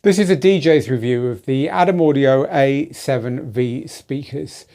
This is a DJ's review of the Adam Audio A7V speakers.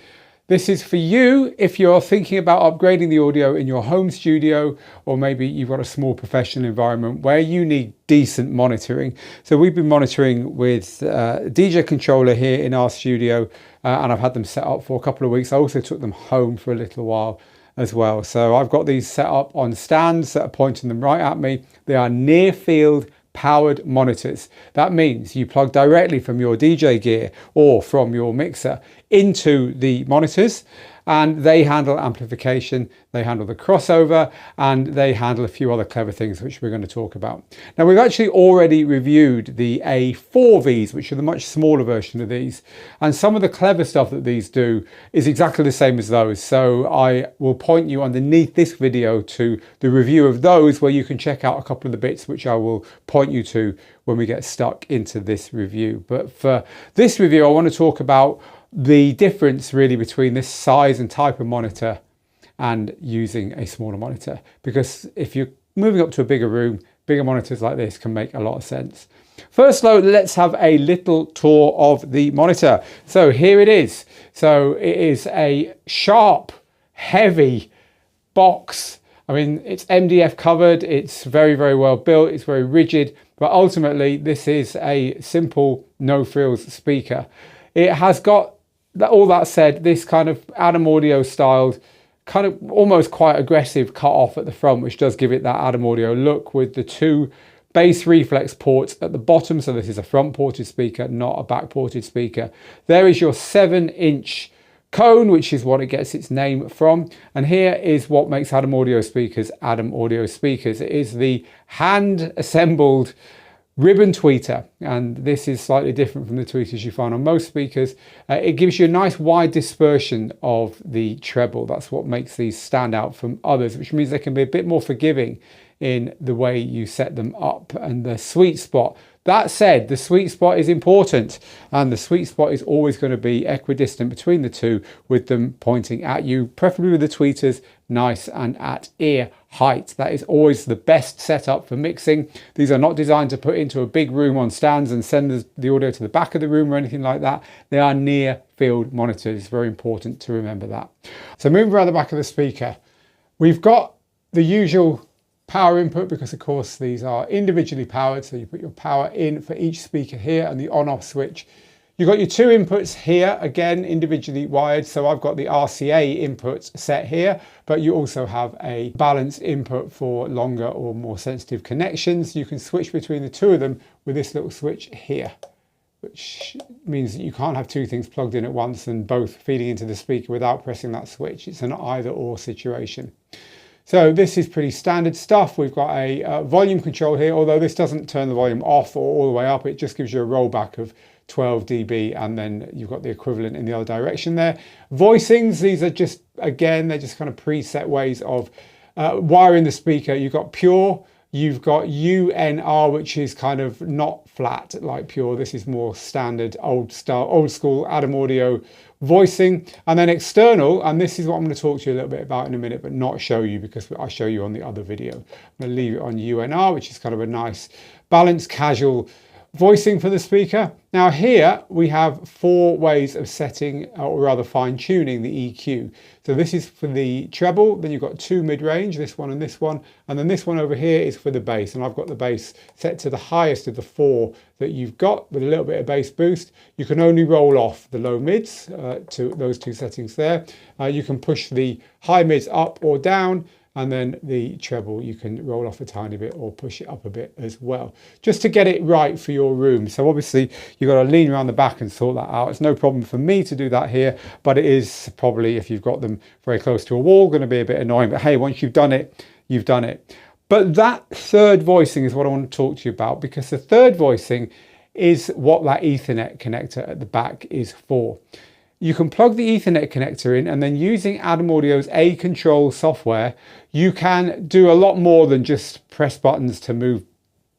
This is for you if you're thinking about upgrading the audio in your home studio, or maybe you've got a small professional environment where you need decent monitoring. So we've been monitoring with a DJ controller here in our studio, and I've had them set up for a couple of weeks. I also took them home for a little while as well. So I've got these set up on stands that are pointing them right at me. They are near field powered monitors. That means you plug directly from your DJ gear or from your mixer into the monitors, and they handle amplification, they handle the crossover, and they handle a few other clever things which we're going to talk about. Now, we've actually already reviewed the A4Vs, which are the much smaller version of these, and some of the clever stuff that these do is exactly the same as those. So I will point you underneath this video to the review of those, where you can check out a couple of the bits which I will point you to when we get stuck into this review. But for this review, I want to talk about the difference really between this size and type of monitor and using a smaller monitor, because if you're moving up to a bigger room, bigger monitors like this can make a lot of sense. First though, let's have a little tour of the monitor. So here it is. So it is a sharp, heavy box. I mean, it's MDF covered, it's very, very well built, it's very rigid, but ultimately this is a simple no frills speaker. It has got, all that said, this kind of Adam Audio styled, kind of almost quite aggressive cut off at the front, which does give it that Adam Audio look, with the two bass reflex ports at the bottom. So this is a front ported speaker, not a back ported speaker. There is your 7-inch cone, which is what it gets its name from. And here is what makes Adam Audio speakers Adam Audio speakers. It is the hand assembled ribbon tweeter, and this is slightly different from the tweeters you find on most speakers. It gives you a nice wide dispersion of the treble. That's what makes these stand out from others, which means they can be a bit more forgiving in the way you set them up and the sweet spot. That said, the sweet spot is important, and the sweet spot is always going to be equidistant between the two, with them pointing at you, preferably with the tweeters nice and at ear height. That is always the best setup for mixing. These are not designed to put into a big room on stands and send the audio to the back of the room or anything like that. They are near field monitors. It's very important to remember that. So moving around the back of the speaker, we've got the usual power input, because of course these are individually powered. So you put your power in for each speaker here, and the on-off switch. You've got your two inputs here, again individually wired. So I've got the RCA input set here, but you also have a balanced input for longer or more sensitive connections. You can switch between the two of them with this little switch here, which means that you can't have two things plugged in at once and both feeding into the speaker without pressing that switch. It's an either or situation. So this is pretty standard stuff. We've got a volume control here, although this doesn't turn the volume off or all the way up. It just gives you a rollback of 12 dB, and then you've got the equivalent in the other direction there. Voicings, these are just, again, they're just kind of preset ways of wiring the speaker. You've got pure, you've got UNR, which is kind of not flat like pure. This is more standard old school Adam Audio voicing. And then external, and this is what I'm going to talk to you a little bit about in a minute, but not show you because I show you on the other video. I'm going to leave it on UNR, which is kind of a nice balanced casual voicing for the speaker. Now here we have 4 ways of setting, or rather fine tuning, the EQ. So this is for the treble, then you've got 2 mid-range, this one, and then this one over here is for the bass, and I've got the bass set to the highest of the 4 that you've got, with a little bit of bass boost. You can only roll off the low mids to those 2 settings there. You can push the high mids up or down, and then the treble you can roll off a tiny bit or push it up a bit as well, just to get it right for your room. So obviously you've got to lean around the back and sort that out. It's no problem for me to do that here, but it is probably, if you've got them very close to a wall, going to be a bit annoying. But hey, once you've done it, you've done it. But that third voicing is what I want to talk to you about, because the third voicing is what that Ethernet connector at the back is for. You can plug the Ethernet connector in, and then using Adam Audio's A-Control software, you can do a lot more than just press buttons to move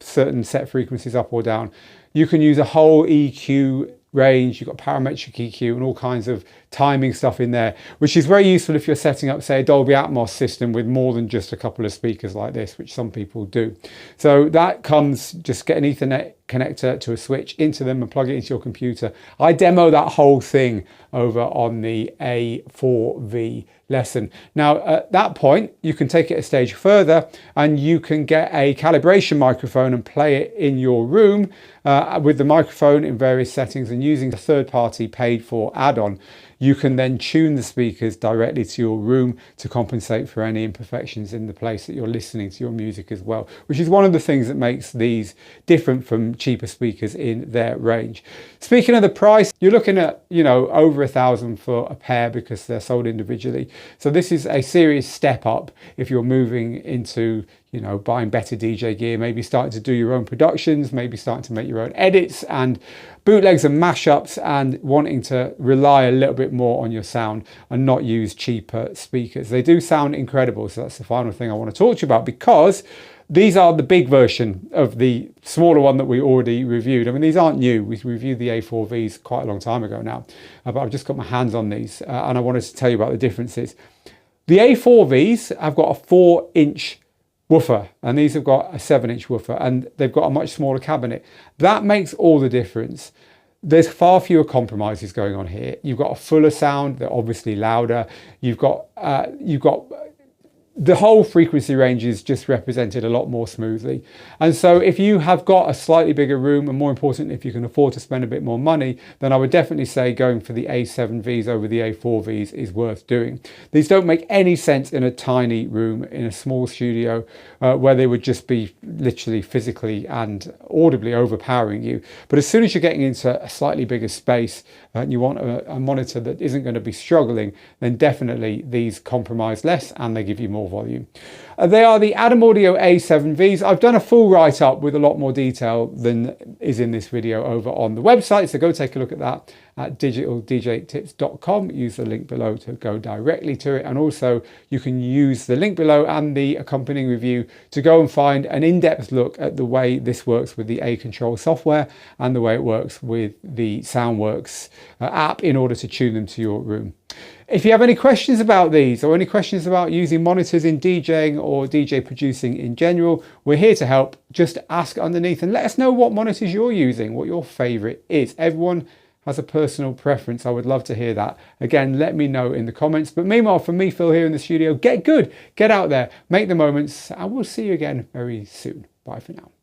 certain set frequencies up or down. You can use a whole EQ range. You've got parametric EQ and all kinds of timing stuff in there, which is very useful if you're setting up, say, a Dolby Atmos system with more than just a couple of speakers like this, which some people do. So that comes, just get an Ethernet connector to a switch into them and plug it into your computer. I demo that whole thing over on the A4V lesson. Now at that point you can take it a stage further and you can get a calibration microphone and play it in your room with the microphone in various settings, and using a third-party paid-for add-on you can then tune the speakers directly to your room to compensate for any imperfections in the place that you're listening to your music as well, which is one of the things that makes these different from cheaper speakers in their range. Speaking of the price, you're looking at, you know, over $1,000 for a pair because they're sold individually. So this is a serious step up if you're moving into, you know, buying better DJ gear, maybe starting to do your own productions, maybe starting to make your own edits and bootlegs and mashups, and wanting to rely a little bit more on your sound and not use cheaper speakers. They do sound incredible, so that's the final thing I want to talk to you about, because these are the big version of the smaller one that we already reviewed. I mean, these aren't new. We reviewed the A4Vs quite a long time ago now, but I've just got my hands on these and I wanted to tell you about the differences. The A4Vs have got a 4-inch woofer, and these have got a 7-inch woofer, and they've got a much smaller cabinet. That makes all the difference. There's far fewer compromises going on here. You've got a fuller sound, they're obviously louder. You've got the whole frequency range is just represented a lot more smoothly. And so if you have got a slightly bigger room, and more important, if you can afford to spend a bit more money, then I would definitely say going for the A7Vs over the A4Vs is worth doing. These don't make any sense in a tiny room, in a small studio, where they would just be literally physically and audibly overpowering you. But as soon as you're getting into a slightly bigger space and you want a monitor that isn't going to be struggling, then definitely these compromise less and they give you more volume. They are the Adam Audio A7Vs. I've done a full write-up with a lot more detail than is in this video over on the website, so go take a look at that at digitaldjtips.com. Use the link below to go directly to it, and also you can use the link below and the accompanying review to go and find an in-depth look at the way this works with the A-Control software and the way it works with the SoundWorks app in order to tune them to your room. If you have any questions about these or any questions about using monitors in DJing or DJ producing in general, we're here to help. Just ask underneath and let us know what monitors you're using, what your favorite is. Everyone has a personal preference. I would love to hear that. Again, let me know in the comments. But meanwhile, from me, Phil, here in the studio, get good, get out there, make the moments, and we'll see you again very soon. Bye for now.